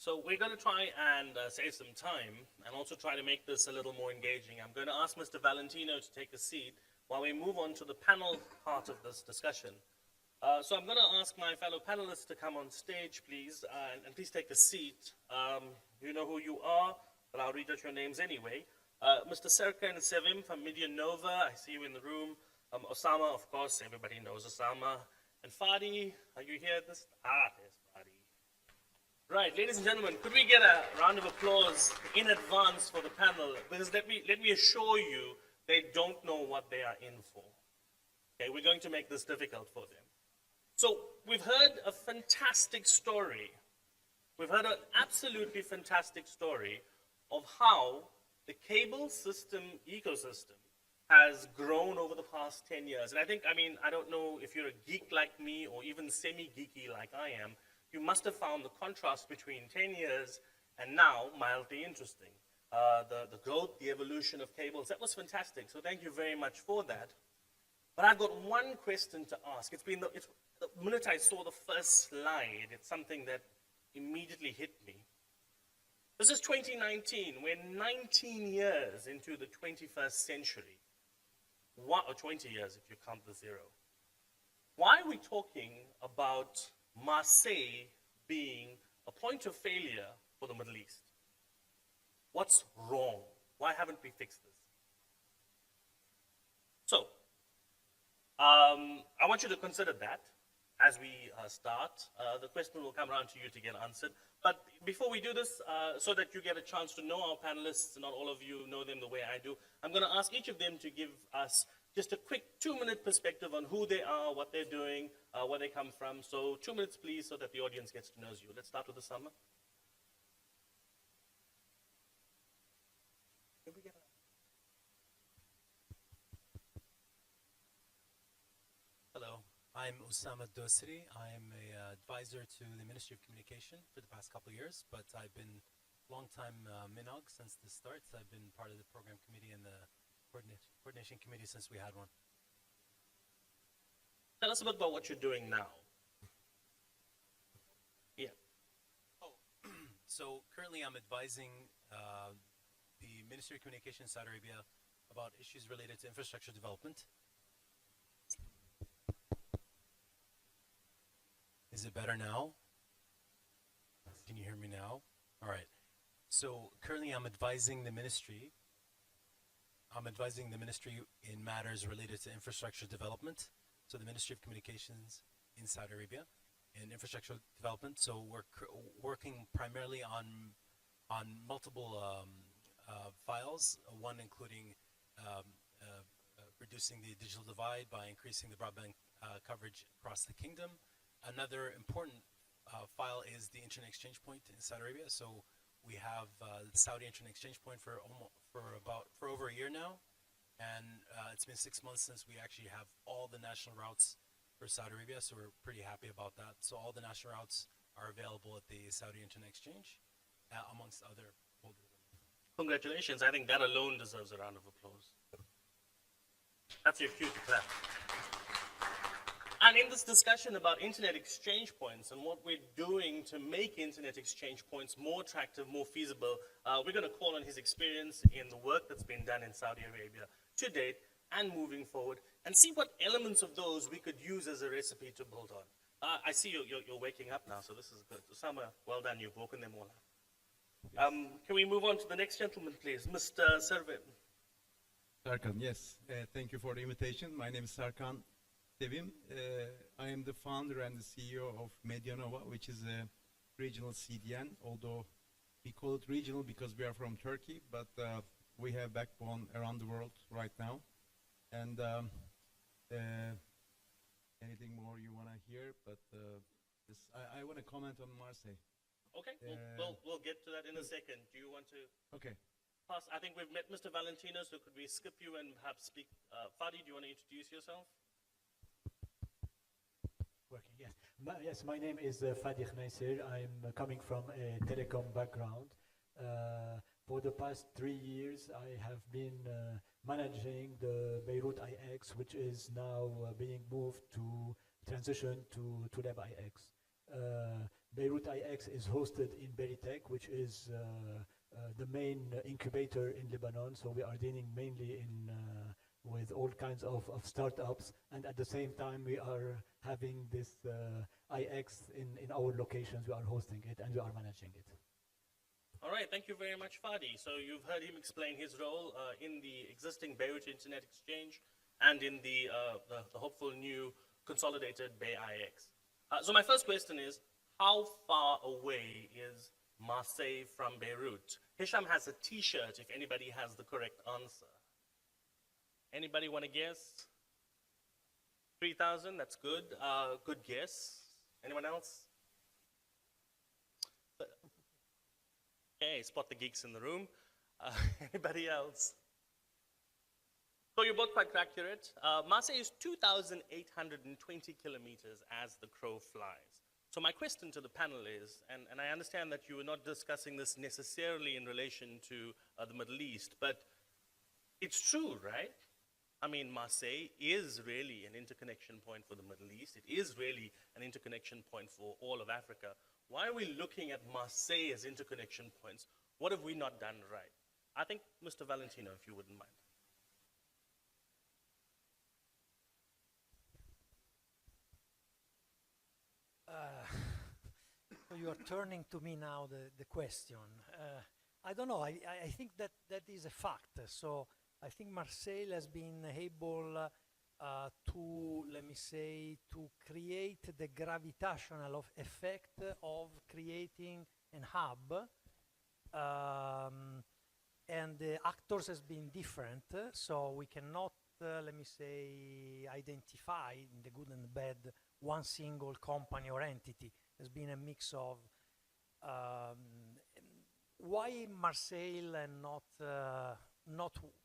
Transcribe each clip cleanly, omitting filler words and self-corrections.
So we're going to try and save some time and also try to make this a little more engaging. I'm going to ask Mr. Valentino to take a seat while we move on to the panel part of this discussion. So I'm going to ask my fellow panelists to come on stage, please, and please take a seat. You know who you are, but I'll read out your names anyway. Mr. Serkan Sevim from Media Nova, I see you in the room. Osama, of course, everybody knows Osama. And Fadi, are you here? There's Fadi. Right, ladies and gentlemen, could we get a round of applause in advance for the panel? Because let me assure you, they don't know what they are in for. Okay, we're going to make this difficult for them. So we've heard a fantastic story. We've heard an absolutely fantastic story of how the cable system ecosystem has grown over the past 10 years. And I don't know if you're a geek like me or even semi-geeky like I am, you must have found the contrast between 10 years and now mildly interesting. The growth, the evolution of cables, that was fantastic. So thank you very much for that. But I've got one question to ask. The minute I saw the first slide, it's something that immediately hit me. This is 2019. We're 19 years into the 21st century. Or 20 years if you count the zero. Why are we talking about Marseille being a point of failure for the Middle East? What's wrong? Why haven't we fixed this? So, I want you to consider that as we start. The question will come around to you to get answered. But before we do this, so that you get a chance to know our panelists, not all of you know them the way I do, I'm going to ask each of them to give us just a quick 2-minute perspective on who they are, what they're doing, where they come from. So 2 minutes, please, so that the audience gets to know you. Let's start with Osama. Hello, I'm Osama Dosri. I'm an advisor to the Ministry of Communication for the past couple of years, but I've been a long-time MENOG since the start. I've been part of the program committee and the coordination committee since we had one. Tell us a bit about what you're doing now. Yeah. Oh, so currently I'm advising the Ministry of Communication in Saudi Arabia about issues related to infrastructure development. Is it better now? Can you hear me now? All right. So currently I'm advising the ministry in matters related to infrastructure development. So the Ministry of Communications in Saudi Arabia in infrastructure development. So we're working primarily on multiple files, one including reducing the digital divide by increasing the broadband coverage across the kingdom. Another important file is the Internet Exchange Point in Saudi Arabia. So we have the Saudi Internet Exchange Point for over a year now, and it's been 6 months since we actually have all the national routes for Saudi Arabia. So we're pretty happy about that. So all the national routes are available at the Saudi Internet Exchange, amongst other holders. Congratulations. I think that alone deserves a round of applause. That's your cue to clap. And in this discussion about internet exchange points and what we're doing to make internet exchange points more attractive, more feasible, we're going to call on his experience in the work that's been done in Saudi Arabia to date and moving forward, and see what elements of those we could use as a recipe to build on. I see you're waking up now, so this is good. Osama, well done, you've woken them all up. Can we move on to the next gentleman, please? Mr. Servet. Sarkan, yes. Thank you for the invitation. My name is Sarkan Sevim. I am the founder and the CEO of Media Nova, which is a regional CDN, although we call it regional because we are from Turkey, but we have backbone around the world right now. And anything more you want to hear, but I want to comment on Marseille. Okay, we'll get to that in a second. Do you want to? Okay. Pass? I think we've met Mr. Valentino, so could we skip you and perhaps speak? Fadi, do you want to introduce yourself? Working, yes. Yes, my name is Fadi Khnaisir. I'm coming from a telecom background. For the past 3 years, I have been managing the Beirut IX, which is now being moved to transition to Leb IX. Beirut IX is hosted in Beritech, which is the main incubator in Lebanon. So we are dealing mainly with all kinds of startups, and at the same time we are having this IX in our locations. We are hosting it and we are managing it. All right, thank you very much, Fadi. So you've heard him explain his role in the existing Beirut Internet Exchange and in the hopeful new consolidated Bay IX. So my first question is, how far away is Marseille from Beirut? Hisham has a T-shirt if anybody has the correct answer. Anybody want to guess? 3,000, that's good. Good guess. Anyone else? Okay, spot the geeks in the room. Anybody else? So you're both quite accurate. Marseille is 2,820 kilometers as the crow flies. So my question to the panel is, and I understand that you were not discussing this necessarily in relation to the Middle East, but it's true, right? I mean, Marseille is really an interconnection point for the Middle East. It is really an interconnection point for all of Africa. Why are we looking at Marseille as interconnection points? What have we not done right? I think, Mr. Valentino, if you wouldn't mind. So you are turning to me now the question. I don't know. I think that is a fact. So I think Marseille has been able to, let me say, to create the gravitational effect of creating an hub. And the actors has been different, so we cannot, let me say, identify in the good and the bad one single company or entity. There's been a mix of why Marseille and not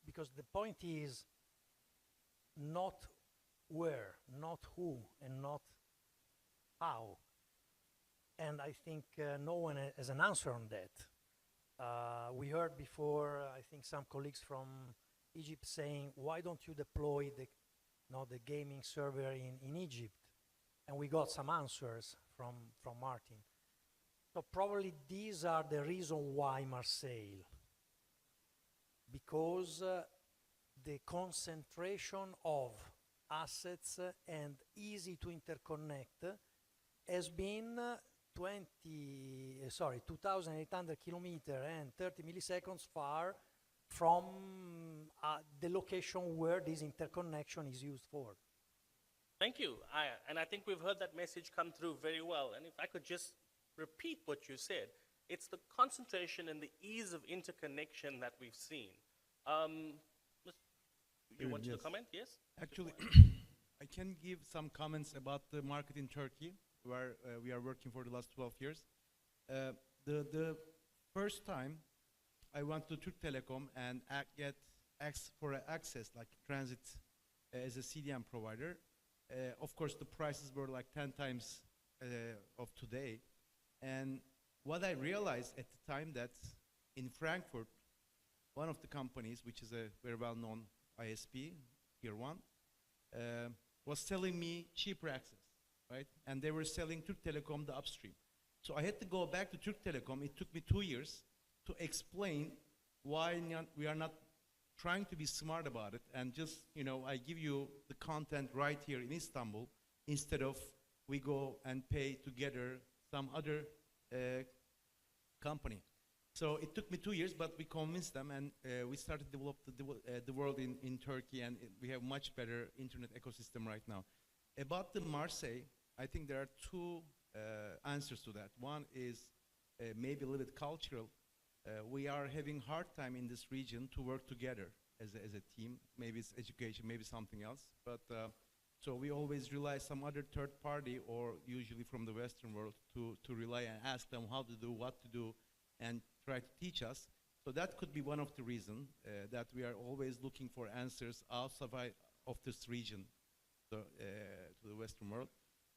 because the point is not where, not who, and not how. And I think no one has an answer on that. We heard before, I think some colleagues from Egypt saying, why don't you deploy the gaming server in Egypt? And we got some answers from Martin. So probably these are the reason why Marseille. Because the concentration of assets and easy to interconnect has been 2,800 kilometers and 30 milliseconds far from the location where this interconnection is used for. Thank you. And I think we've heard that message come through very well. And if I could just repeat what you said, it's the concentration and the ease of interconnection that we've seen. You wanted to comment? Yes? Actually, I can give some comments about the market in Turkey, where we are working for the last 12 years. The first time I went to Türk Telekom and get access, like transit as a CDN provider, of course the prices were like 10 times of today. And what I realized at the time that in Frankfurt, one of the companies, which is a very well-known ISP, Tier 1, was selling me cheaper access, right? And they were selling Türk Telekom the upstream. So I had to go back to Türk Telekom. It took me 2 years to explain why we are not trying to be smart about it and just, I give you the content right here in Istanbul instead of we go and pay together some other company. So it took me 2 years, but we convinced them, and we started to develop the world in Turkey, and we have much better internet ecosystem right now. About the Marseille, I think there are two answers to that. One is maybe a little bit cultural. We are having hard time in this region to work together as a team. Maybe it's education, maybe something else. But so we always rely some other third party, or usually from the Western world, to rely and ask them how to do, what to do, and try to teach us. So that could be one of the reasons that we are always looking for answers outside of this region to the Western world.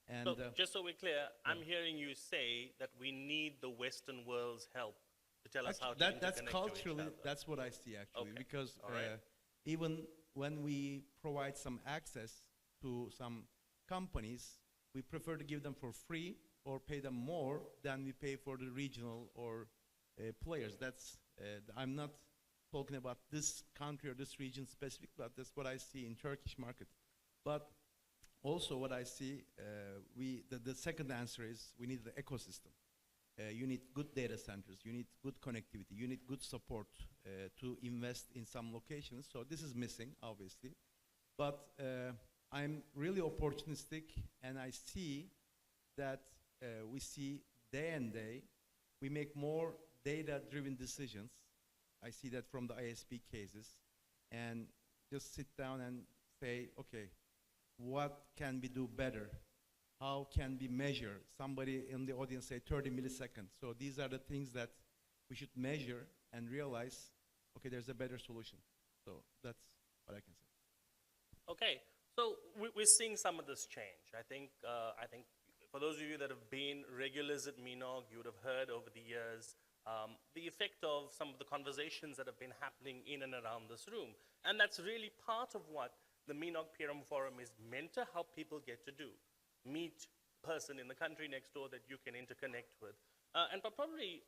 And so just so we're clear, I'm hearing you say that we need the Western world's help to tell us how to interconnect that's to each culturally, other. that's what I see actually, Okay. because Right. even when we provide some access to some companies, we prefer to give them for free or pay them more than we pay for the regional or players. That's I'm not talking about this country or this region specific, but that's what I see in Turkish market. But also what I see, the second answer is we need the ecosystem. You need good data centers, you need good connectivity, you need good support to invest in some locations. So this is missing, obviously. But I'm really opportunistic, and I see that we see day and day, we make more data-driven decisions. I see that from the ISP cases, and just sit down and say, okay, what can we do better? How can we measure? Somebody in the audience say 30 milliseconds. So these are the things that we should measure and realize, okay, there's a better solution. So that's what I can say. Okay, so we're seeing some of this change. I think for those of you that have been regulars at MENOG, you would have heard over the years the effect of some of the conversations that have been happening in and around this room. And that's really part of what the MENOG PRM Forum is meant to help people get to do. Meet a person in the country next door that you can interconnect with. And probably,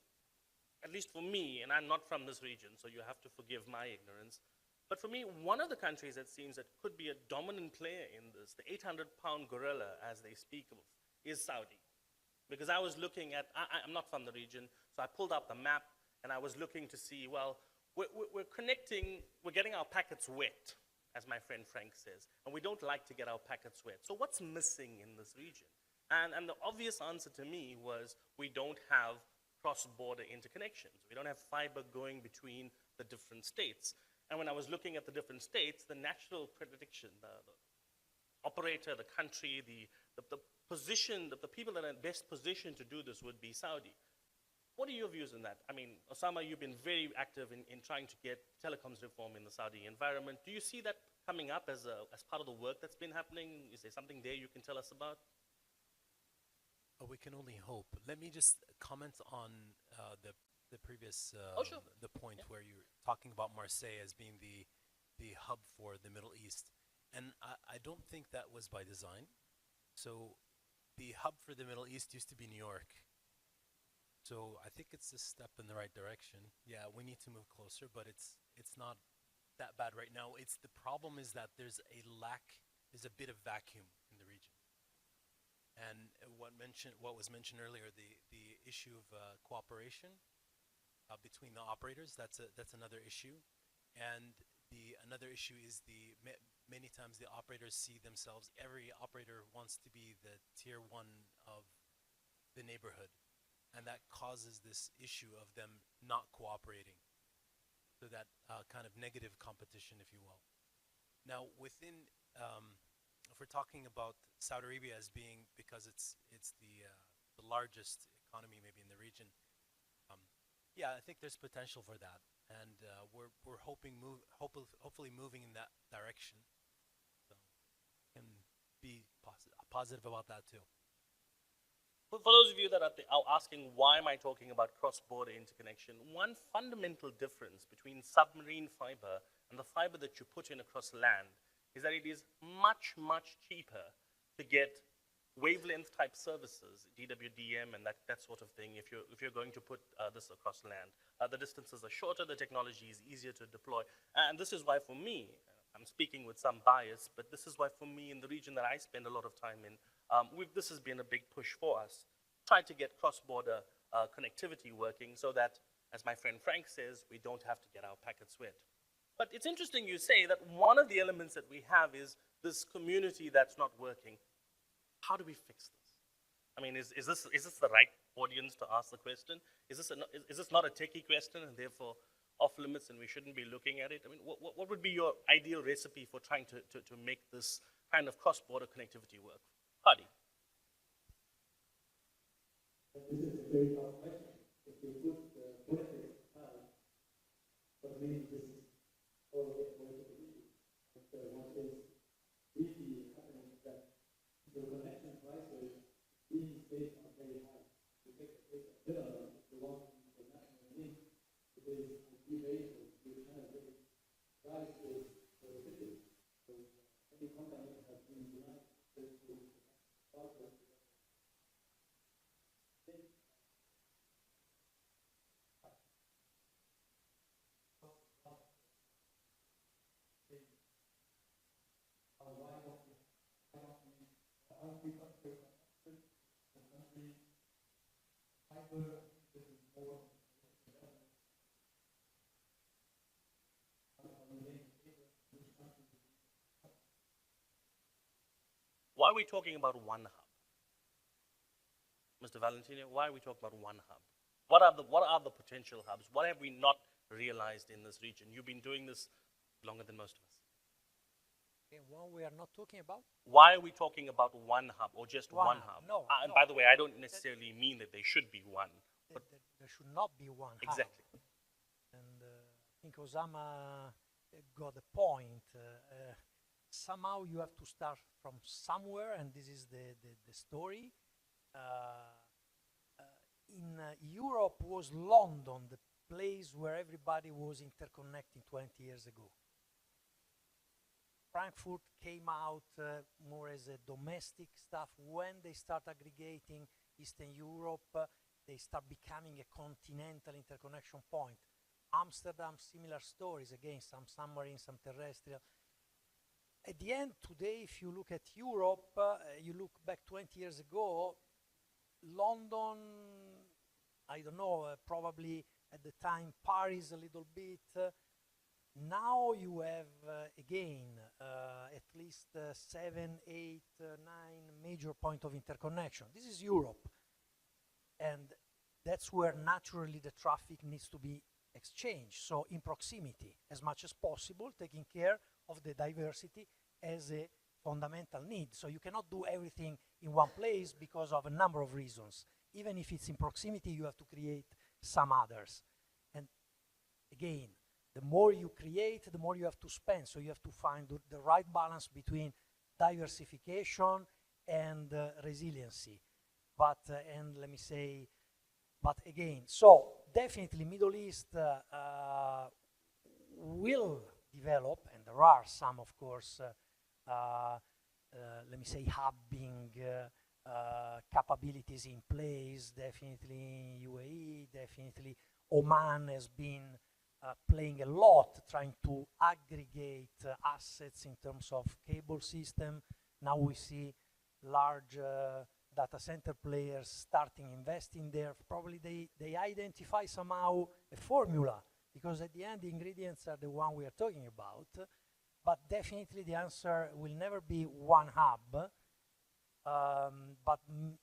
at least for me, and I'm not from this region, so you have to forgive my ignorance, but for me, one of the countries that seems that could be a dominant player in this, the 800-pound gorilla, as they speak of, is Saudi. Because I was looking at, I'm not from the region, so I pulled up the map, and I was looking to see, well, we're connecting, we're getting our packets wet, as my friend Frank says, and we don't like to get our packets wet. So what's missing in this region? And the obvious answer to me was we don't have cross-border interconnections. We don't have fiber going between the different states. And when I was looking at the different states, the natural prediction, the operator, the country, the position, the people that are best positioned to do this would be Saudi. What are your views on that? I mean, Osama, you've been very active in trying to get telecoms reform in the Saudi environment. Do you see that coming up as part of the work that's been happening? Is there something there you can tell us about? We can only hope. Let me just comment on the previous Sure. the point where you're talking about Marseille as being the hub for the Middle East, and I don't think that was by design. So the hub for the Middle East used to be New York. So I think it's a step in the right direction. Yeah, we need to move closer, but it's not that bad right now. The problem is that there's a bit of vacuum in the region. And what was mentioned earlier, the issue of cooperation between the operators, that's another issue. And another issue is many times the operators see themselves, every operator wants to be the tier one of the neighborhood. And that causes this issue of them not cooperating. So that kind of negative competition, if you will. Now, within, if we're talking about Saudi Arabia as being, because it's the largest economy maybe in the region, yeah, I think there's potential for that, and we're hopefully moving in that direction. So, can be positive about that too. For those of you that are asking, why am I talking about cross-border interconnection? One fundamental difference between submarine fiber and the fiber that you put in across land is that it is much, much cheaper to get wavelength type services, DWDM and that sort of thing, if you're going to put this across land. The distances are shorter, the technology is easier to deploy. And this is why for me, I'm speaking with some bias, but this is why for me in the region that I spend a lot of time in, this has been a big push for us. Try to get cross-border connectivity working so that, as my friend Frank says, we don't have to get our packets wet. But it's interesting you say that one of the elements that we have is this community that's not working. How do we fix this? I mean, is this the right audience to ask the question? Is this not a techie question and therefore off limits and we shouldn't be looking at it? I mean, what would be your ideal recipe for trying to make this kind of cross-border connectivity work? Hadi. This is a very tough question. If you put politics aside, but maybe this is all the political issue. But what is really happening is that the connection prices in these states are very high. You take the case of Lebanon, if you want the national link, it is a few vehicles, you cannot get prices for the city. So any company has been denied to start with. Why are we talking about one hub? Mr. Valentino, why are we talking about one hub? What are the potential hubs? What have we not realized in this region? You've been doing this longer than most of us. Okay, what we are not talking about? Why are we talking about one hub or just One one hub. hub? No, And no. by the way, I don't necessarily mean that they should be one. But There should not be one hub. exactly. And I think Osama got the point. Somehow you have to start from somewhere, and this is the story. In Europe was London, the place where everybody was interconnecting 20 years ago. Frankfurt came out more as a domestic stuff. When they start aggregating Eastern Europe, they start becoming a continental interconnection point. Amsterdam, similar stories, again, some submarine, some terrestrial. At the end, today, if you look at Europe, you look back 20 years ago, London, I don't know, probably at the time Paris a little bit. Now you have, again, at least 7, 8, 9 major points of interconnection. This is Europe. And that's where naturally the traffic needs to be exchanged. So in proximity, as much as possible, taking care of the diversity as a fundamental need. So you cannot do everything in one place because of a number of reasons. Even if it's in proximity, you have to create some others. And again, the more you create, the more you have to spend. So you have to find the right balance between diversification and resiliency. But, and let me say, but again, so definitely Middle East will develop, and there are some, of course, let me say, hubbing capabilities in place, definitely UAE, definitely Oman has been playing a lot, trying to aggregate assets in terms of cable system. Now we see large data center players starting investing there. Probably they identify somehow a formula, because at the end the ingredients are the one we are talking about. But definitely the answer will never be one hub, but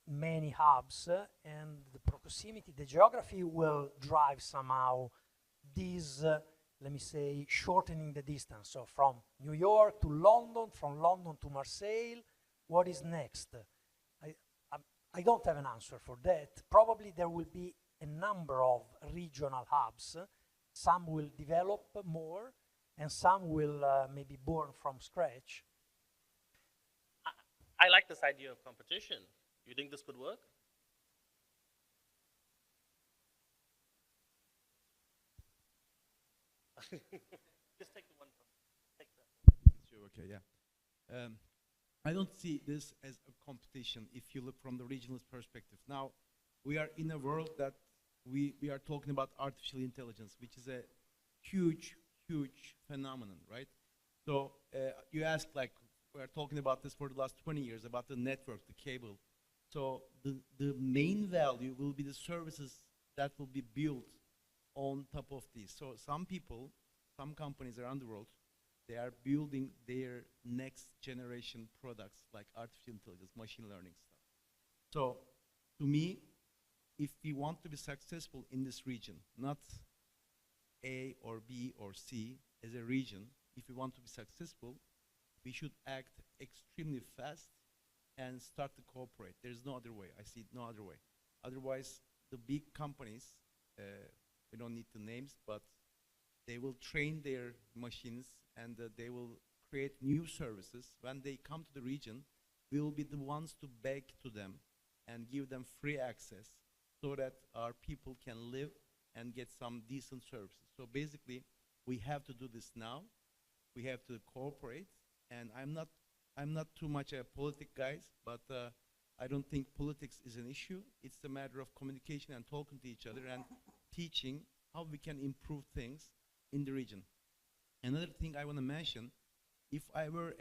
many hubs, and the proximity, the geography will drive somehow this, let me say, shortening the distance. So from New York to London, from London to Marseille, what is next? I don't have an answer for that. Probably there will be a number of regional hubs. Some will develop more, and some will maybe born from scratch. I like this idea of competition. You think this could work? Just take the one from, take that. Sure, okay, yeah. I don't see this as a competition if you look from the regionalist perspective. Now, we are in a world that we are talking about artificial intelligence, which is a huge phenomenon, right? So you ask, like, we're talking about this for the last 20 years, about the network, the cable. So the main value will be the services that will be built on top of these. So some people, some companies around the world, they are building their next generation products like artificial intelligence, machine learning stuff. So to me, if we want to be successful in this region, not A or B or C as a region, if we want to be successful, we should act extremely fast and start to cooperate. There's no other way. I see no other way. Otherwise, the big companies, we don't need the names, but they will train their machines and they will create new services. When they come to the region, we will be the ones to beg to them and give them free access so that our people can live and get some decent services. So basically, we have to do this now. We have to cooperate. And I'm not too much a politic guys, but I don't think politics is an issue. It's a matter of communication and talking to each other and teaching how we can improve things in the region. Another thing I want to mention, if I were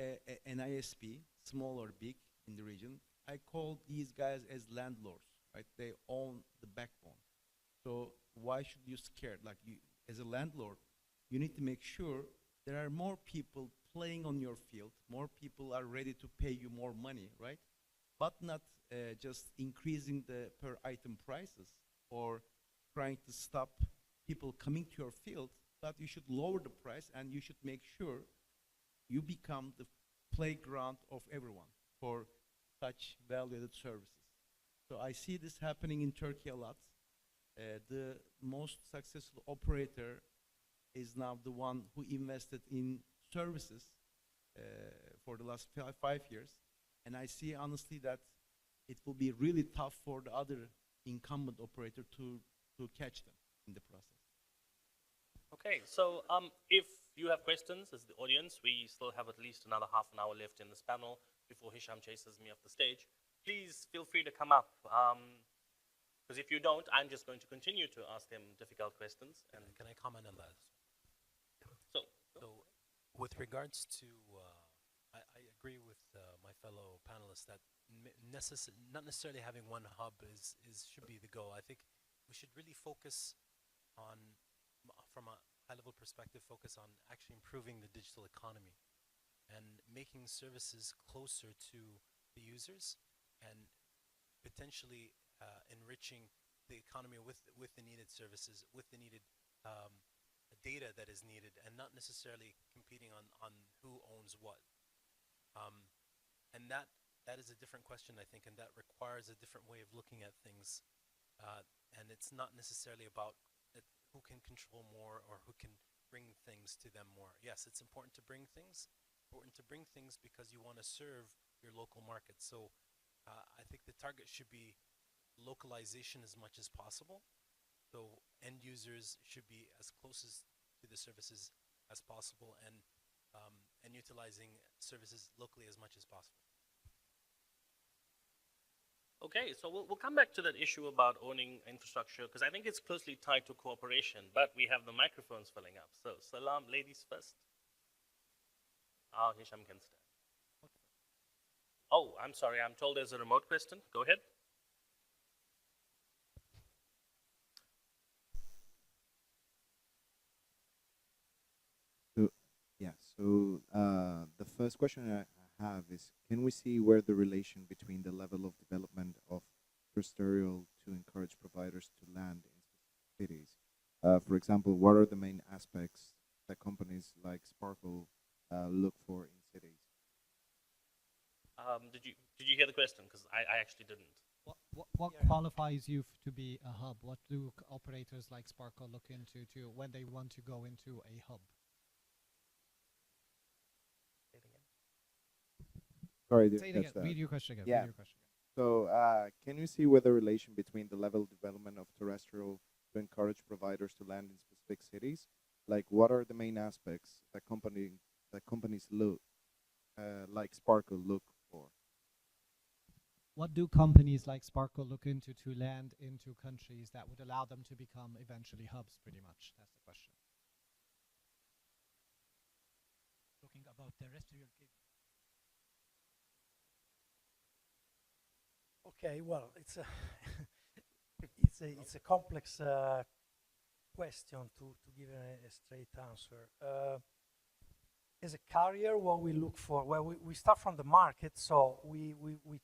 an ISP, small or big in the region, I call these guys as landlords, right? They own the backbone. So why should you scared? Like you, as a landlord, you need to make sure there are more people playing on your field, more people are ready to pay you more money, right? But not just increasing the per item prices or trying to stop people coming to your field, but you should lower the price and you should make sure you become the playground of everyone for such valued services. So I see this happening in Turkey a lot. The most successful operator is now the one who invested in services for the last 5 years. And I see honestly that it will be really tough for the other incumbent operator to catch them in the process. Okay, so if you have questions as the audience, we still have at least another half an hour left in this panel before Hisham chases me off the stage. Please feel free to come up, because if you don't, I'm just going to continue to ask them difficult questions. And Can I comment on that? so, So, with regards to, I agree with my fellow panelists that not necessarily having one hub should be the goal. I think we should really focus on, from a high-level perspective, focus on actually improving the digital economy and making services closer to the users and potentially enriching the economy with the needed services, with the needed data that is needed, and not necessarily competing on who owns what. And that is a different question, I think, and that requires a different way of looking at things. And it's not necessarily about who can control more or who can bring things to them more. Yes, it's important to bring things, because you want to serve your local market. So I think the target should be localization as much as possible. So end users should be as close to the services as possible, and utilizing services locally as much as possible. okay, so we'll come back to that issue about owning infrastructure, because I think it's closely tied to cooperation, but we have the microphones filling up. So Salam, ladies first. Hisham can stand. Oh, I'm sorry, I'm told there's a remote question. Go ahead. So the first question I have is, can we see where the relation between the level of development of terrestrial to encourage providers to land in specific cities? For example, what are the main aspects that companies like Sparkle look for in cities? Did you hear the question? Because I actually didn't. What Yeah. qualifies you to be a hub? What do operators like Sparkle look into when they want to go into a hub? Say it again. Sorry, Say it that's again. Read your question again. Yeah. Read your question again. So can you see where the relation between the level of development of terrestrial to encourage providers to land in specific cities? Like, what are the main aspects that companies look, like Sparkle, look for? What do companies like Sparkle look into to land into countries that would allow them to become eventually hubs, pretty much? That's the question. Talking about terrestrial cable. Okay, well, it's a it's a complex question to give a straight answer. As a carrier, what we look for, well, we start from the market, so we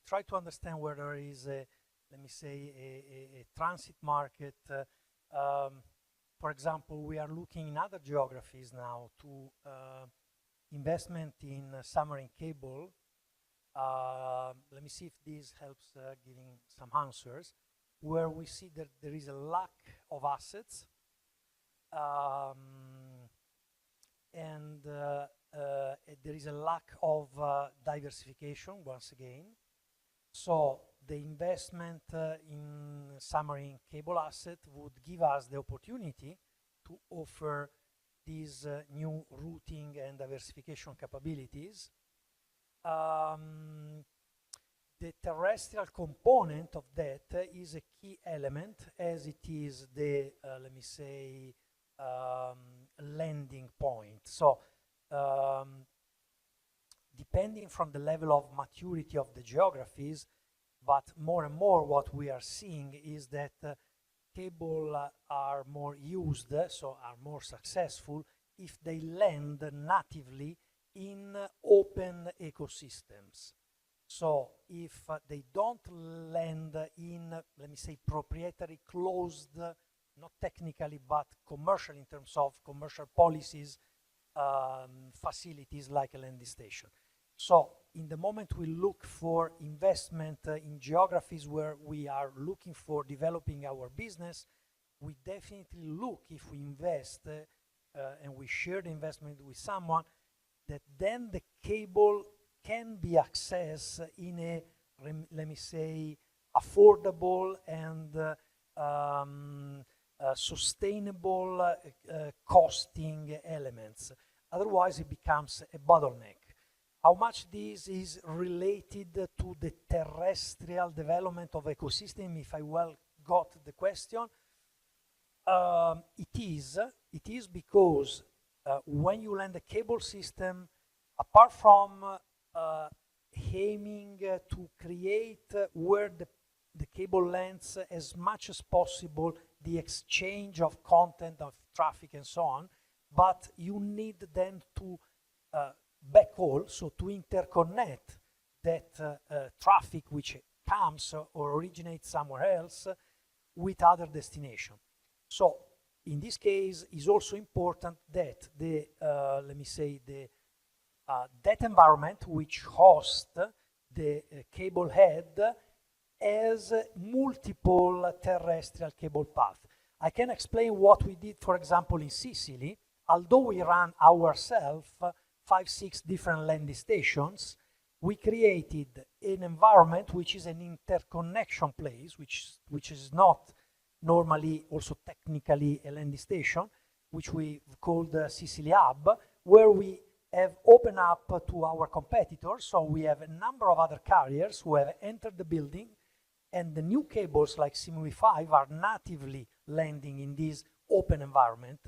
try to understand where there is a, let me say, a transit market. For example, we are looking in other geographies now to investment in submarine cable. Let me see if this helps giving some answers, where we see that there is a lack of assets, and there is a lack of diversification once again. So the investment in submarine cable asset would give us the opportunity to offer these new routing and diversification capabilities. The terrestrial component of that is a key element, as it is the, let me say, landing point. So depending from the level of maturity of the geographies, but more and more what we are seeing is that cable are more used, so are more successful, if they land natively in open ecosystems. So if they don't land in, let me say, proprietary, closed, not technically, but commercial in terms of commercial policies, facilities like a landing station. So in the moment we look for investment in geographies where we are looking for developing our business, we definitely look, if we invest and we share the investment with someone, that then the cable can be accessed in a, let me say, affordable and sustainable costing elements. Otherwise, it becomes a bottleneck. How much this is related to the terrestrial development of ecosystem, if I well got the question, it is because when you land a cable system, apart from aiming to create where the cable lands as much as possible the exchange of content, of traffic and so on, but you need then to backhaul, so to interconnect that traffic which comes or originates somewhere else with other destination. So in this case, it's also important that the, let me say, the that environment which hosts the cable head has multiple terrestrial cable paths. I can explain what we did, for example, in Sicily. Although we ran ourselves 5, 6 different landing stations, we created an environment which is an interconnection place, which is not normally also technically a landing station, which we called Sicily Hub, where we have opened up to our competitors. So we have a number of other carriers who have entered the building, and the new cables like SIM-V5 are natively landing in this open environment,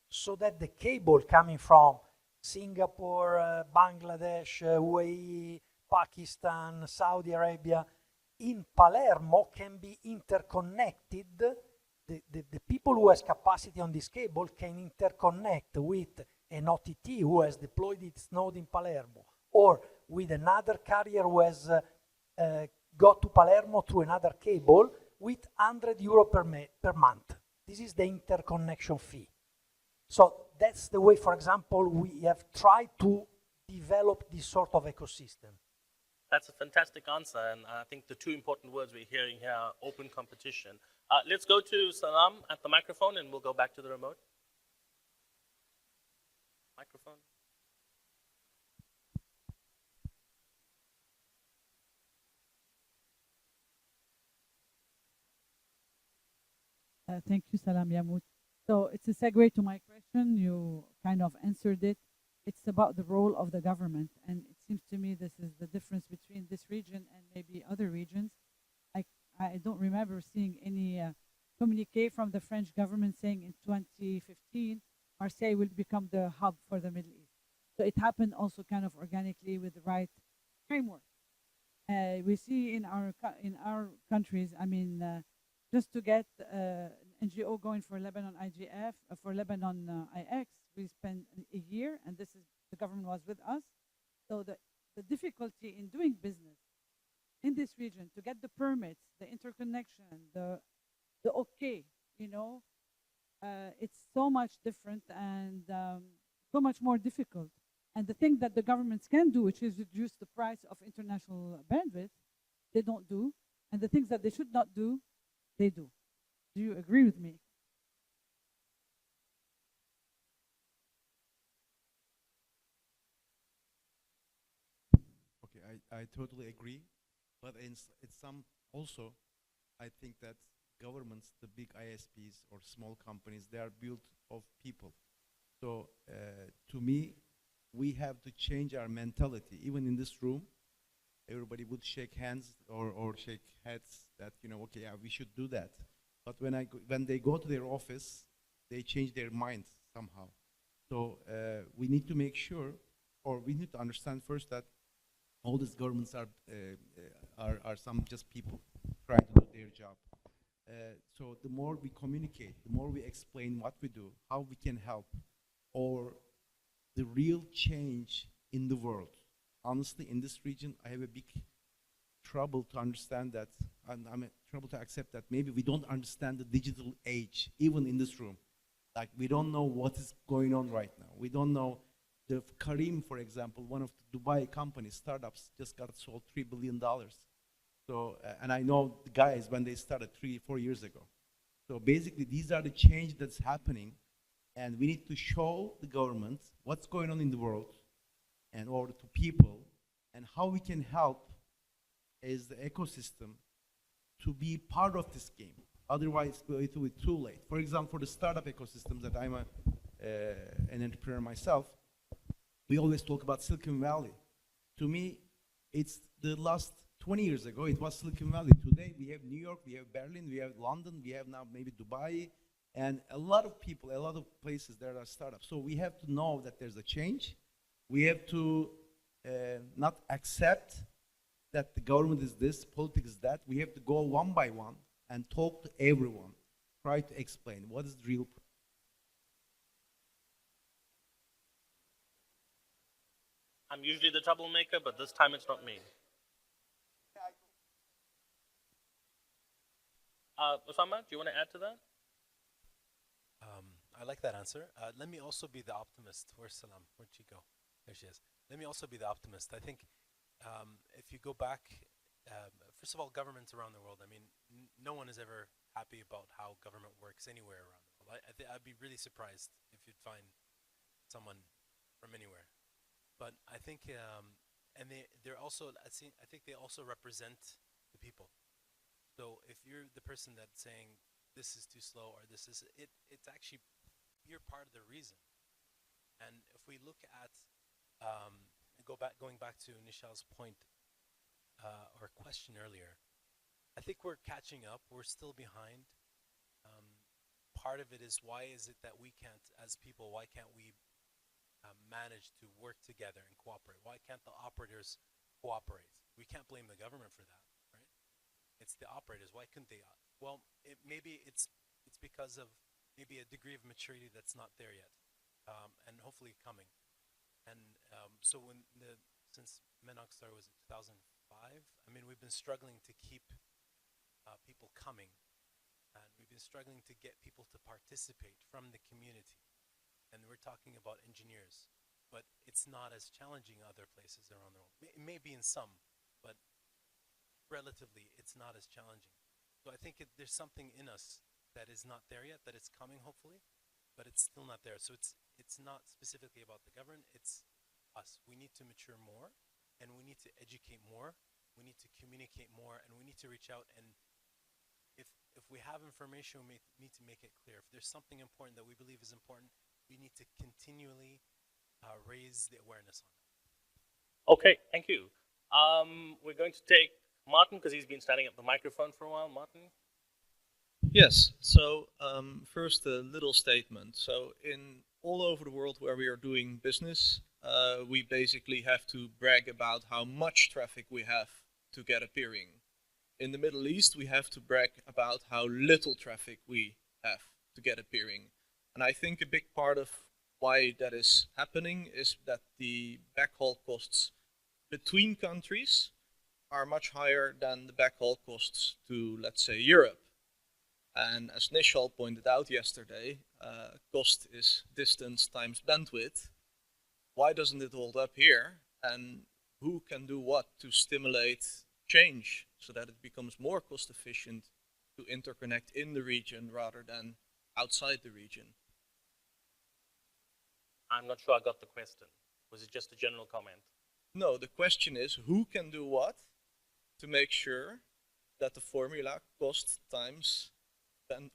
so that the cable coming from Singapore, Bangladesh, UAE, Pakistan, Saudi Arabia, in Palermo can be interconnected. The people who has capacity on this cable can interconnect with an OTT who has deployed its node in Palermo, or with another carrier who has got to Palermo through another cable with €100 per month. This is the interconnection fee. So that's the way, for example, we have tried to develop this sort of ecosystem. That's a fantastic answer, and I think the two important words we're hearing here are open competition. Let's go to Salam at the microphone, and we'll go back to the remote. Microphone. Thank you, Salam Yamut. So it's a segue to my question. You kind of answered it. It's about the role of the government. And it seems to me this is the difference between this region and maybe other regions. I don't remember seeing any communique from the French government saying in 2015, Marseille will become the hub for the Middle East. So it happened also kind of organically with the right framework. We see in our countries, I mean, just to get an NGO going for Lebanon IGF, for Lebanon IX, we spent a year, and this is the government was with us. So the difficulty in doing business in this region to get the permits, the interconnection, the okay, you know, it's so much different and so much more difficult. And the thing that the governments can do, which is reduce the price of international bandwidth, they don't do. And the things that they should not do, they do. Do you agree with me? Okay, I totally agree. But it's some also, I think that governments, the big ISPs or small companies, they are built of people. So to me, we have to change our mentality. Even in this room, everybody would shake hands or shake heads that, you know, okay, yeah, we should do that. But when they go to their office, they change their minds somehow. So we need to make sure, or we need to understand first that all these governments are some just people trying to do their job. So the more we communicate, the more we explain what we do, how we can help, or the real change in the world. Honestly, in this region, I have a big trouble to understand that, and I'm trouble to accept that maybe we don't understand the digital age, even in this room. Like, we don't know what is going on right now. We don't know. The Kareem, for example, one of the Dubai companies, startups, just got sold $3 billion. So, and I know the guys when they started 3-4 years ago. So basically, these are the change that's happening, and we need to show the government what's going on in the world, and or to people, and how we can help as the ecosystem to be part of this game. Otherwise, it will be too late. For example, for the startup ecosystems that I'm an entrepreneur myself, we always talk about Silicon Valley. To me, it's the last 20 years ago, it was Silicon Valley. Today, we have New York, we have Berlin, we have London, we have now maybe Dubai, and a lot of people, a lot of places there are startups. So we have to know that there's a change. We have to not accept that the government is this, politics is that. We have to go one by one and talk to everyone, try to explain what is the real problem. I'm usually the troublemaker, but this time it's not me. Osama, do you want to add to that? I like that answer. Let me also be the optimist. Where's Salam? Where'd she go? There she is. Let me also be the optimist. I think if you go back, first of all, governments around the world, I mean, no one is ever happy about how government works anywhere around the world. I'd be really surprised if you'd find someone from anywhere. But I think, and they're also, I think they also represent the people. So if you're the person that's saying this is too slow or this is, it's actually, you're part of the reason. And if we look at, going back to Nishal's point or question earlier, I think we're catching up. We're still behind. Part of it is, why is it that we can't, as people, why can't we manage to work together and cooperate? Why can't the operators cooperate? We can't blame the government for that, right? It's the operators. Why couldn't they? Well, maybe it's because of maybe a degree of maturity that's not there yet, and hopefully coming. And so since MENOG started, was it 2005? I mean, we've been struggling to keep people coming, and we've been struggling to get people to participate from the community. And we're talking about engineers, but it's not as challenging other places around the world. It may be in some, but relatively, it's not as challenging. So I think there's something in us that is not there yet, that is coming, hopefully, but it's still not there. So it's not specifically about the government, it's us. We need to mature more, and we need to educate more, we need to communicate more, and we need to reach out. And if we have information, we need to make it clear. If there's something important that we believe is important, we need to continually raise the awareness on it. Okay, thank you. We're going to take Martin, because he's been standing at the microphone for a while. Martin? Yes, so first a little statement. So in all over the world where we are doing business, we basically have to brag about how much traffic we have to get a peering. In the Middle East, we have to brag about how little traffic we have to get a peering. And I think a big part of why that is happening is that the backhaul costs between countries are much higher than the backhaul costs to, let's say, Europe. And as Nishal pointed out yesterday, cost is distance times bandwidth. Why doesn't it hold up here? And who can do what to stimulate change so that it becomes more cost efficient to interconnect in the region rather than outside the region? I'm not sure I got the question. Was it just a general comment? No, the question is, who can do what to make sure that the formula cost times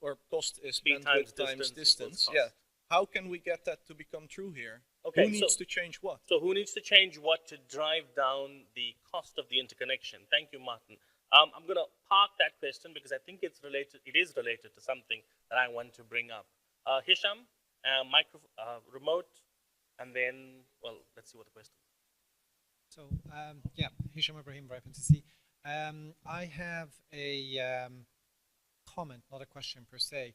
or cost is Speed bandwidth times distance. cost. Yeah. How can we get that to become true here? Okay, Who needs to change what? So who needs to change what to drive down the cost of the interconnection? Thank you, Martin. I'm going to park that question because I think it's related. It is related to something that I want to bring up. Hisham, remote, and then, well, let's see what the question is. So, yeah, Hisham Ibrahim, Brighton CC. I have a comment, not a question per se.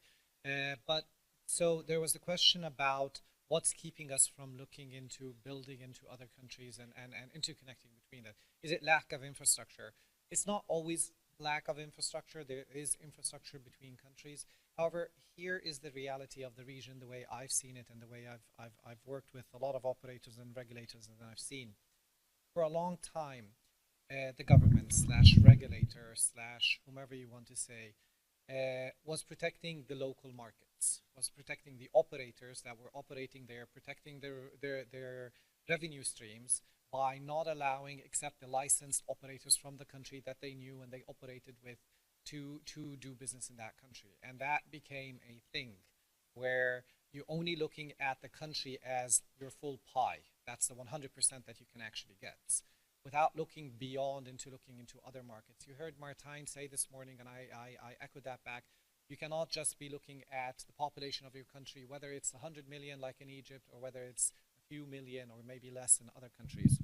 But so there was the question about what's keeping us from looking into building into other countries and interconnecting between that. Is it lack of infrastructure? It's not always lack of infrastructure. There is infrastructure between countries. However, here is the reality of the region, the way I've seen it and the way I've worked with a lot of operators and regulators that I've seen. For a long time, the government slash regulator slash whomever you want to say was protecting the local markets, was protecting the operators that were operating there, protecting their revenue streams by not allowing except the licensed operators from the country that they knew and they operated with to do business in that country. And that became a thing where you're only looking at the country as your full pie. That's the 100% that you can actually get, without looking beyond looking into other markets. You heard Martijn say this morning, and I echoed that back, you cannot just be looking at the population of your country, whether it's 100 million like in Egypt, or whether it's a few million or maybe less in other countries.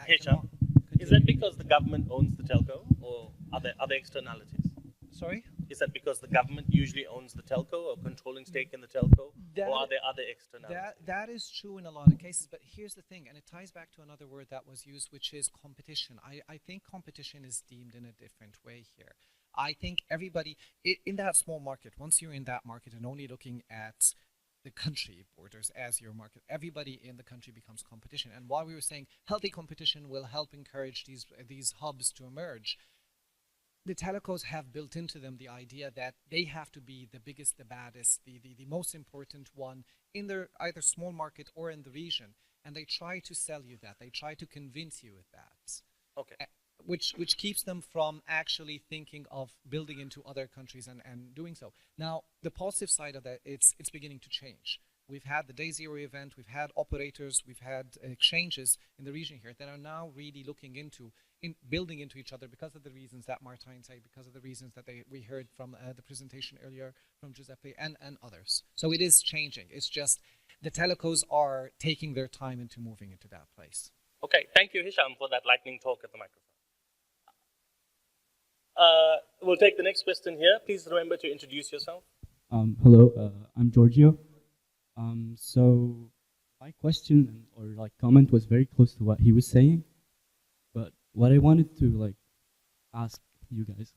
Hisham, is that because the government owns the telco, or are there other externalities? Sorry? Is that because the government usually owns the telco or controlling stake in the telco, or are there other externalities? That is true in a lot of cases, but here's the thing, and it ties back to another word that was used, which is competition. I think competition is deemed in a different way here. I think everybody, in that small market, once you're in that market and only looking at the country borders as your market, everybody in the country becomes competition. And while we were saying healthy competition will help encourage these hubs to emerge, the telecos have built into them the idea that they have to be the biggest, the baddest, the most important one in their either small market or in the region. And they try to sell you that. They try to convince you with that. Okay. Which keeps them from actually thinking of building into other countries and doing so. Now, the positive side of that, it's beginning to change. We've had the Day Zero event, we've had operators, we've had exchanges in the region here that are now really looking into building into each other because of the reasons that Martijn said, because of the reasons that we heard from the presentation earlier from Giuseppe and others. So it is changing. It's just the telecos are taking their time into moving into that place. Okay, thank you, Hisham, for that lightning talk at the microphone. We'll take the next question here. Please remember to introduce yourself. Hello, I'm Giorgio. So my question or like comment was very close to what he was saying, but what I wanted to ask you guys.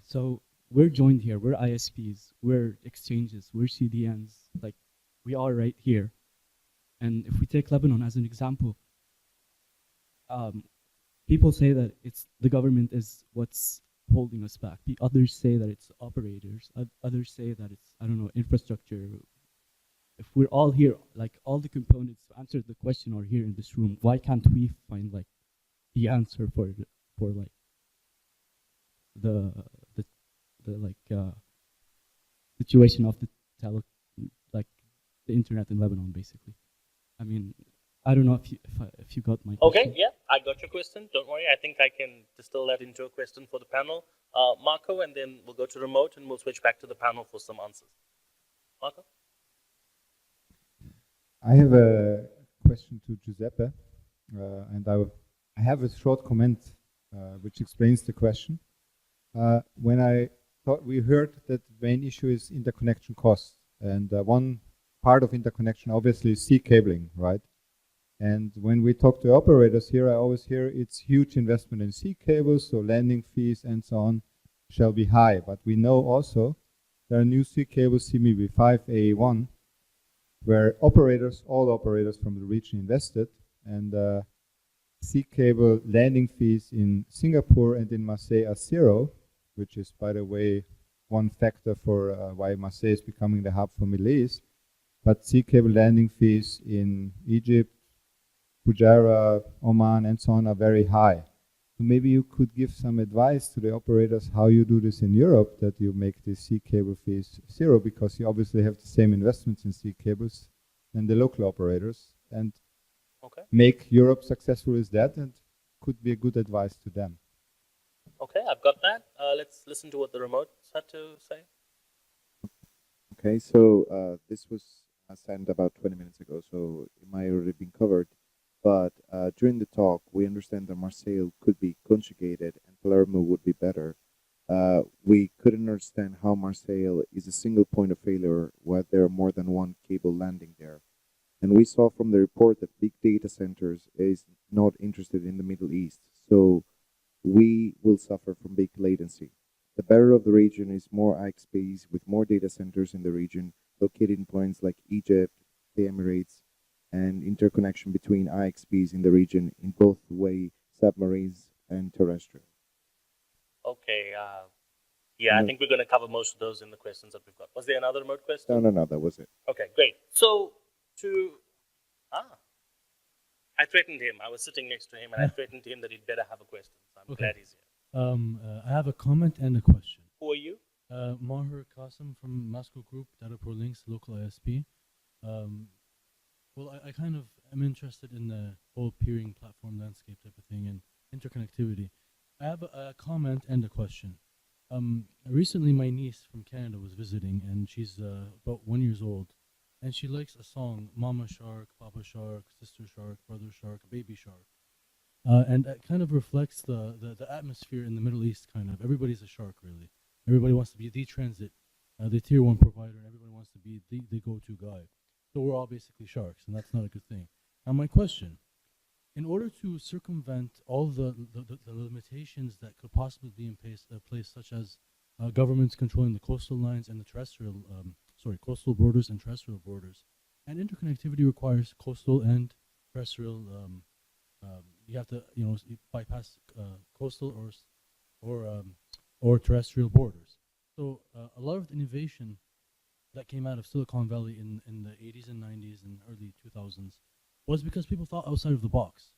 So we're joined here. We're ISPs. We're exchanges. We're CDNs. Like we are right here. And if we take Lebanon as an example, people say that it's the government is what's holding us back. The others say that it's operators. Others say that it's, I don't know, infrastructure. If we're all here, like all the components to answer the question are here in this room, why can't we find like the answer for like the situation of the the internet in Lebanon, basically? I mean, I don't know if you got my question. Okay, yeah, I got your question. Don't worry, I think I can distill that into a question for the panel. Marco, and then we'll go to remote and we'll switch back to the panel for some answers. Marco? I have a question to Giuseppe, and I have a short comment which explains the question. When I thought we heard that the main issue is interconnection costs, and one part of interconnection obviously is sea cabling, right? And when we talk to operators here, I always hear it's huge investment in sea cables, so landing fees and so on shall be high. But we know also there are new sea cables, CMB5, AA1, where all operators from the region invested, and sea cable landing fees in Singapore and in Marseille are zero, which is, by the way, one factor for why Marseille is becoming the hub for Middle East. But sea cable landing fees in Egypt, Fujairah, Oman, and so on are very high. So maybe you could give some advice to the operators how you do this in Europe, that you make the sea cable fees zero, because you obviously have the same investments in sea cables than the local operators, and make Europe successful with that, and could be a good advice to them. Okay, I've got that. Let's listen to what the remote had to say. Okay, so this was sent about 20 minutes ago, so it might already been covered. But during the talk, we understand that Marseille could be conjugated and Palermo would be better. We couldn't understand how Marseille is a single point of failure while there are more than one cable landing there. And we saw from the report that big data centers is not interested in the Middle East. So we will suffer from big latency. The better of the region is more IXPs with more data centers in the region, located in points like Egypt, the Emirates, and interconnection between IXPs in the region in both way submarines and terrestrial. Okay. Yeah, I No. think we're going to cover most of those in the questions that we've got. Was there another remote question? No, that was it. Okay, great. So I threatened him. I was sitting next to him, and I threatened him that he'd better have a question. So I'm glad he's here. I have a comment and a question. Who are you? Maher Qasim from Moscow Group, Datapro Links, local ISP. Well, I kind of am interested in the whole peering platform landscape type of thing and interconnectivity. I have a comment and a question. Recently, my niece from Canada was visiting, and she's about 1 year old, and she likes a song, Mama Shark, Papa Shark, Sister Shark, Brother Shark, Baby Shark. And that kind of reflects the atmosphere in the Middle East, kind of. Everybody's a shark, really. Everybody wants to be the transit, the tier 1 provider, and everybody wants to be the go-to guy. So we're all basically sharks, and that's not a good thing. Now, my question, in order to circumvent all the limitations that could possibly be in place such as governments controlling the coastal lines and the coastal borders and terrestrial borders, and interconnectivity requires coastal and terrestrial. You have to, bypass coastal or terrestrial borders. So a lot of the innovation that came out of Silicon Valley in the 80s and 90s and early 2000s was because people thought outside of the box.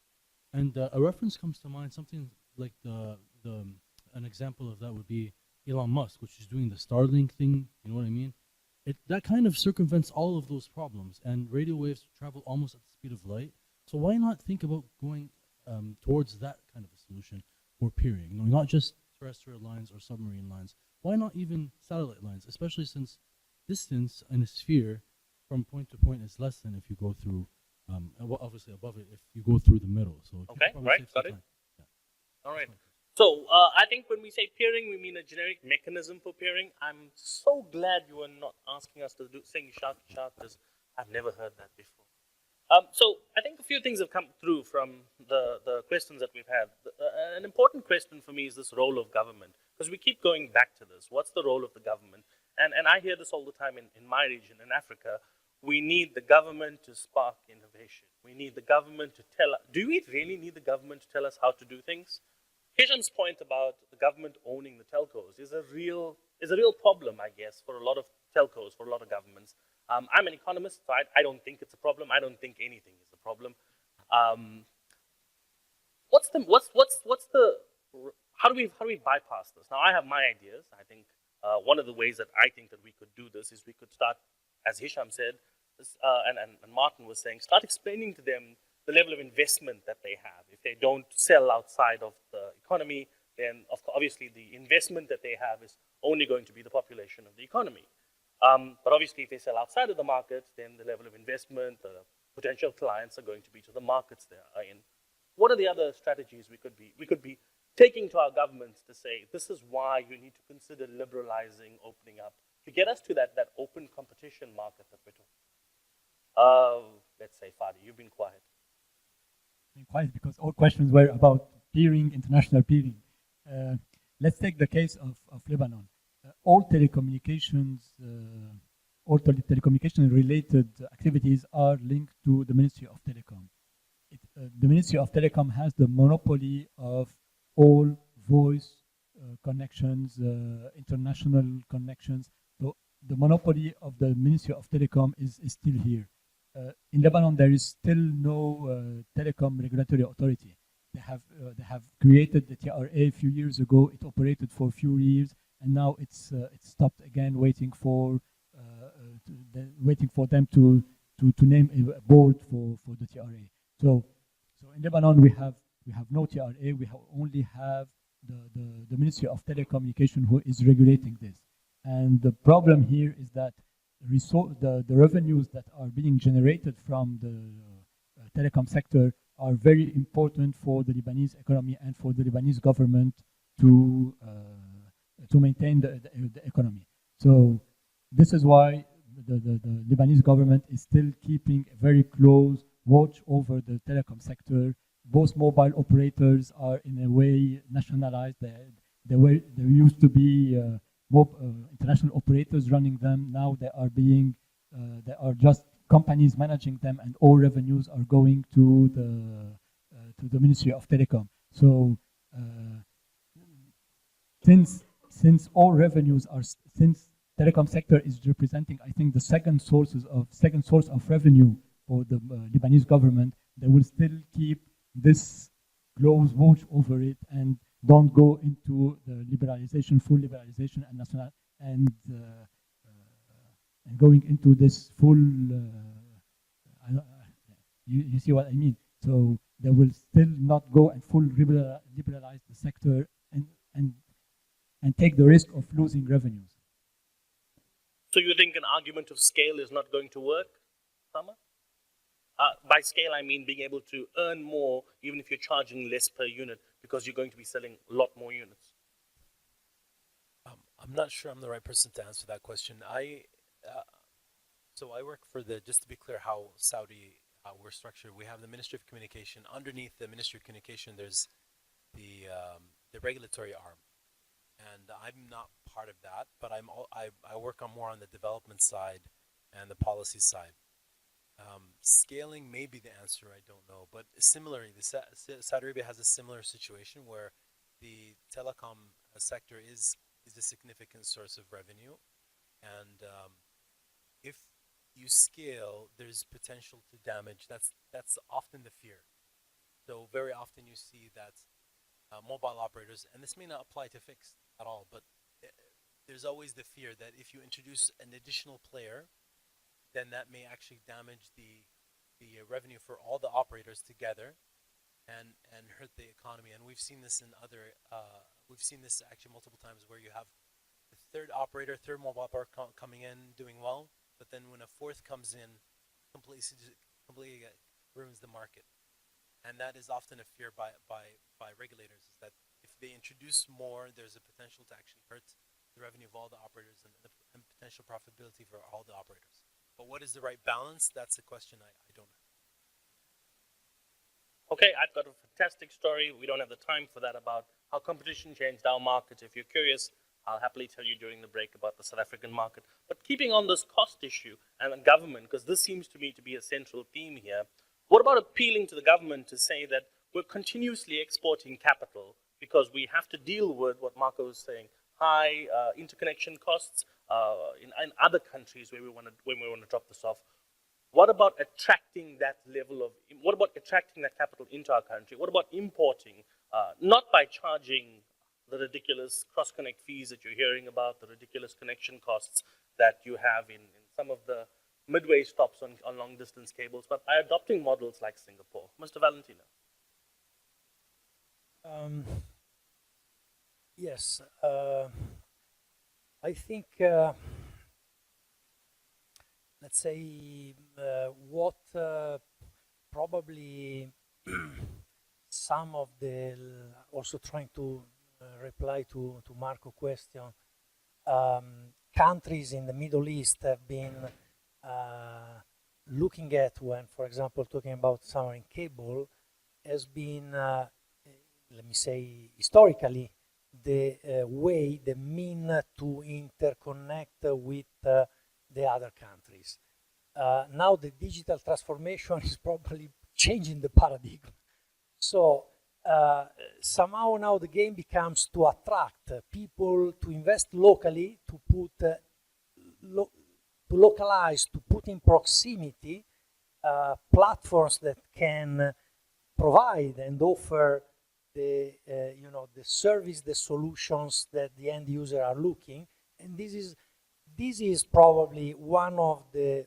And a reference comes to mind, something like an example of that would be Elon Musk, which is doing the Starlink thing, you know what I mean? That kind of circumvents all of those problems, and radio waves travel almost at the speed of light. So why not think about going towards that kind of a solution for peering? Not just terrestrial lines or submarine lines. Why not even satellite lines, especially since distance in a sphere from point to point is less than if you go through, obviously above it, if you go through the middle. So Okay, right, got it. Yeah. All right. So I think when we say peering, we mean a generic mechanism for peering. I'm so glad you are not asking us to sing shark, because I've never heard that before. So I think a few things have come through from the questions that we've had. An important question for me is this role of government, because we keep going back to this. What's the role of the government? And I hear this all the time in my region, in Africa. We need the government to spark innovation. We need the government to tell us. Do we really need the government to tell us how to do things? Hisham's point about the government owning the telcos is a real problem, I guess, for a lot of telcos, for a lot of governments. I'm an economist, so I don't think it's a problem. I don't think anything is a problem. How do we bypass this? Now, I have my ideas. I think one of the ways that I think that we could do this is we could start, as Hisham said, and Martin was saying, start explaining to them the level of investment that they have. If they don't sell outside of the economy, then obviously the investment that they have is only going to be the population of the economy. But obviously, if they sell outside of the market, then the level of investment, the potential clients are going to be to the markets they are in. What are the other strategies we could be taking to our governments to say, this is why you need to consider liberalizing, opening up, to get us to that open competition market that we're talking? Let's say, Fadi, you've been quiet. Quiet because all questions were about peering, international peering. Let's take the case of Lebanon. All telecommunication related activities are linked to the Ministry of Telecom. The Ministry of Telecom has the monopoly of all voice connections, international connections. So the monopoly of the Ministry of Telecom is still here. In Lebanon, there is still no telecom regulatory authority. They have created the TRA a few years ago. It operated for a few years, and now it's stopped again, waiting for them to name a board for the TRA. So in Lebanon we have no TRA. We only have the Ministry of Telecommunication who is regulating this. And the problem here is that the revenues that are being generated from the telecom sector are very important for the Lebanese economy and for the Lebanese government to maintain the economy. So this is why the Lebanese government is still keeping a very close watch over the telecom sector. Both mobile operators are in a way nationalized. There used to be international operators running them. Now they are just companies managing them, and all revenues are going to the Ministry of Telecom. So since all revenues are since telecom sector is representing, I think, the second source of revenue for the Lebanese government, they will still keep this close watch over it and don't go into the full liberalization and national and going into this full. You see what I mean? So they will still not go and full liberalize the sector and take the risk of losing revenues. So you think an argument of scale is not going to work, Sama? By scale, I mean being able to earn more even if you're charging less per unit because you're going to be selling a lot more units. I'm not sure I'm the right person to answer that question. So I work for just to be clear how we're structured. We have the Ministry of Communication. Underneath the Ministry of Communication, there's the regulatory arm. And I'm not part of that, but I work more on the development side and the policy side. Scaling may be the answer, I don't know. But similarly, Saudi Arabia has a similar situation where the telecom sector is a significant source of revenue. And if you scale, there's potential to damage. That's often the fear. So very often you see that mobile operators, and this may not apply to fixed at all, but there's always the fear that if you introduce an additional player, then that may actually damage the revenue for all the operators together and hurt the economy. And we've seen this we've seen this actually multiple times where you have the third mobile operator coming in doing well, but then when a fourth comes in, completely ruins the market. And that is often a fear by regulators, is that if they introduce more, there's a potential to actually hurt the revenue of all the operators and potential profitability for all the operators. But what is the right balance? That's a question I don't know. Okay, I've got a fantastic story. We don't have the time for that about how competition changed our market. If you're curious, I'll happily tell you during the break about the South African market. But keeping on this cost issue and the government, because this seems to me to be a central theme here, what about appealing to the government to say that we're continuously exporting capital because we have to deal with what Marco was saying, high interconnection costs in other countries where we want to drop this off. What about attracting that capital into our country? What about importing, not by charging the ridiculous cross-connect fees that you're hearing about, the ridiculous connection costs that you have in some of the midway stops on long-distance cables, but by adopting models like Singapore. Mr. Valentino. Yes, I think, let's say, what probably some of also trying to reply to Marco's question, countries in the Middle East have been looking at when, for example, talking about submarine cable, has been, let me say, historically, the mean to interconnect with the other countries. Now the digital transformation is probably changing the paradigm. So somehow now the game becomes to attract people to invest locally, to put to localize, to put in proximity platforms that can provide and offer the service, the solutions that the end user are looking. And this is probably one of the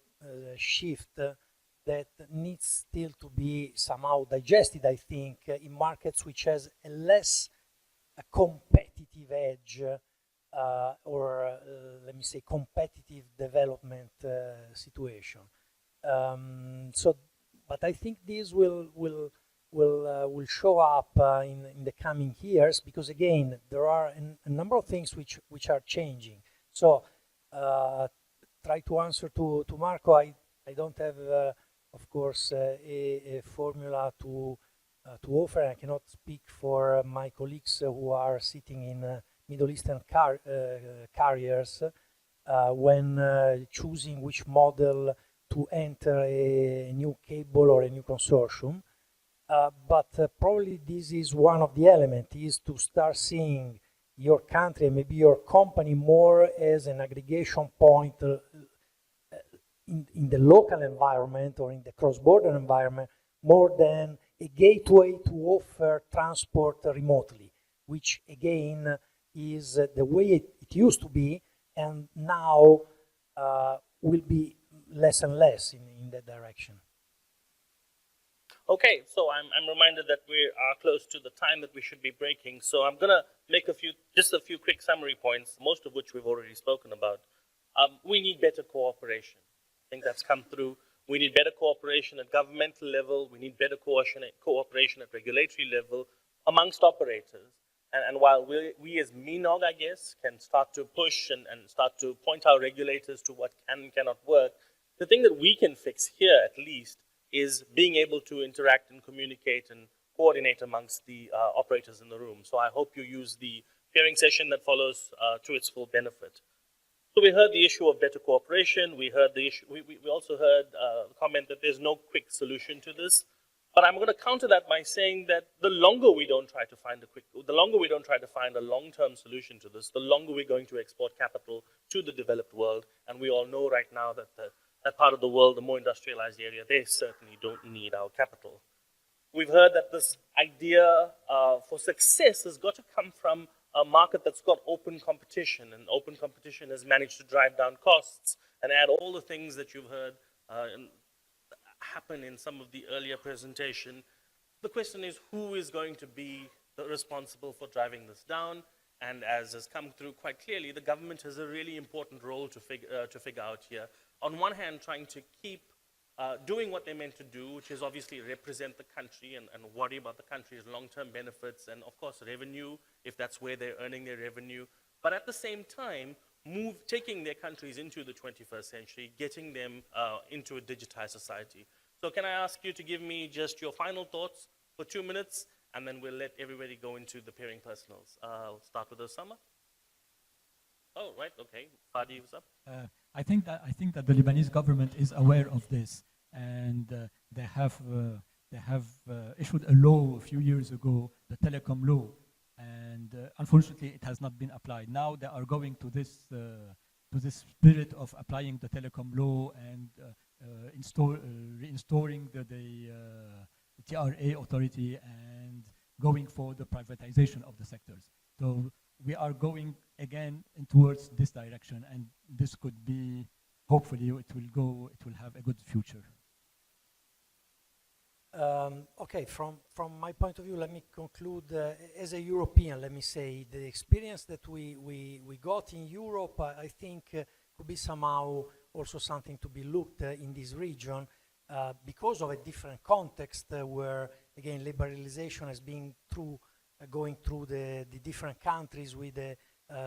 shift that needs still to be somehow digested, I think, in markets which has a less competitive edge or let me say competitive development situation. But I think this will will show up in the coming years, because again there are a number of things which are changing. So try to answer to Marco. I don't have of course a formula to offer. I cannot speak for my colleagues who are sitting in Middle Eastern carriers when choosing which model to enter a new cable or a new consortium. But probably this is one of the elements, is to start seeing your country and maybe your company more as an aggregation point in the local environment or in the cross-border environment, more than a gateway to offer transport remotely, which again is the way it used to be, and now will be less and less in that direction. Okay, so I'm reminded that we are close to the time that we should be breaking. So I'm gonna make just a few quick summary points, most of which we've already spoken about. We need better cooperation. I think that's come through. We need better cooperation at governmental level. We need better cooperation at regulatory level amongst operators. And while we as MENOG, I guess, can start to push and start to point our regulators to what can and cannot work, the thing that we can fix here, at least, is being able to interact and communicate and coordinate amongst the operators in the room. So I hope you use the hearing session that follows to its full benefit. So we heard the issue of better cooperation. We heard the issue. We also heard the comment that there's no quick solution to this. But I'm going to counter that by saying that the longer we don't try to find a long-term solution to this, the longer we're going to export capital to the developed world. And we all know right now that that part of the world, the more industrialized area, they certainly don't need our capital. We've heard that this idea for success has got to come from a market that's got open competition, and open competition has managed to drive down costs and add all the things that you've heard happen in some of the earlier presentation. The question is, who is going to be responsible for driving this down? And as has come through quite clearly, the government has a really important role to figure out here. On one hand, trying to keep doing what they're meant to do, which is obviously represent the country and worry about the country's long-term benefits and, of course, revenue, if that's where they're earning their revenue. But at the same time, taking their countries into the 21st century, getting them into a digitized society. So can I ask you to give me just your final thoughts for 2 minutes, and then we'll let everybody go into the pairing personals. I'll start with Osama. Oh, right, okay. Fadi was up. I think that the Lebanese government is aware of this, and they have issued a law a few years ago, the telecom law, and unfortunately it has not been applied. Now they are going to this spirit of applying the telecom law and reinstalling the TRA authority and going for the privatization of the sectors. So we are going again towards this direction, and this could be, hopefully it will have a good future. Okay, from my point of view, let me conclude. As a European, let me say, the experience that we got in Europe, I think could be somehow also something to be looked in this region because of a different context where, again, liberalization has been going through the different countries with a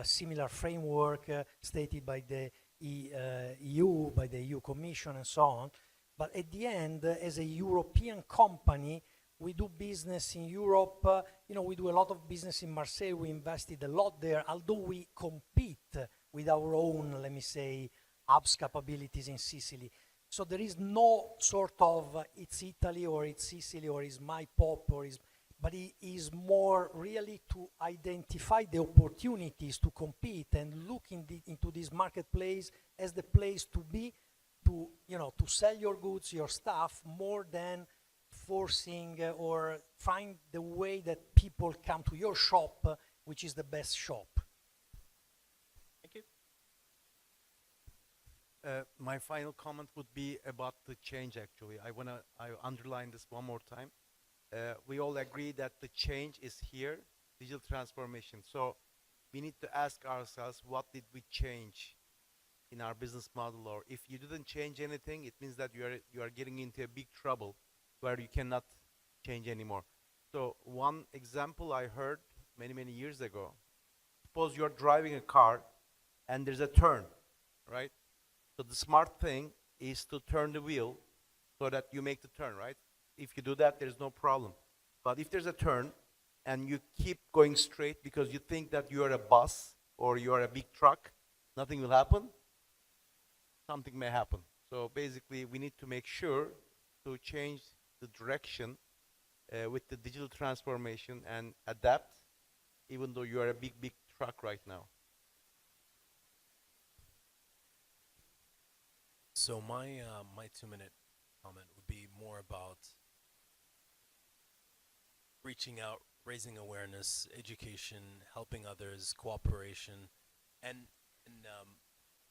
similar framework stated by the EU, by the EU Commission and so on. But at the end, as a European company, we do business in Europe. We do a lot of business in Marseille. We invested a lot there, although we compete with our own, let me say, hubs capabilities in Sicily. So there is no sort of it's Italy or it's Sicily or it's my pop but it is more really to identify the opportunities to compete and look into this marketplace as the place to be, to sell your goods, your stuff, more than forcing or find the way that people come to your shop, which is the best shop. Thank you. My final comment would be about the change, actually. I underline this one more time. We all agree that the change is here, digital transformation. So we need to ask ourselves, what did we change in our business model? Or if you didn't change anything, it means that you are getting into a big trouble where you cannot change anymore. So one example I heard many, many years ago, suppose you're driving a car and there's a turn, right? So the smart thing is to turn the wheel so that you make the turn, right? If you do that, there's no problem. But if there's a turn and you keep going straight because you think that you are a bus or you are a big truck, nothing will happen. Something may happen. So basically, we need to make sure to change the direction with the digital transformation and adapt, even though you are a big, big truck right now. So my 2-minute comment would be more about reaching out, raising awareness, education, helping others, cooperation, and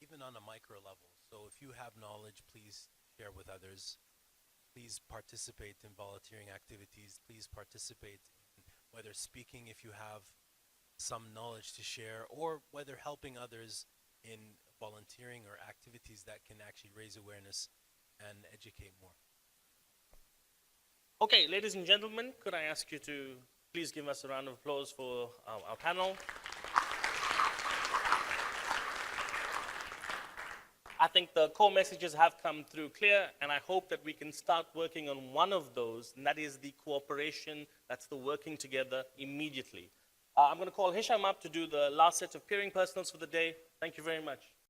even on a micro level. So if you have knowledge, please share with others. Please participate in volunteering activities. Please participate in whether speaking if you have some knowledge to share, or whether helping others in volunteering or activities that can actually raise awareness and educate more. Okay, ladies and gentlemen, could I ask you to please give us a round of applause for our panel? I think the core messages have come through clear, and I hope that we can start working on one of those, and that is the cooperation, that's the working together immediately. I'm going to call Hisham up to do the last set of peering personals for the day. Thank you very much.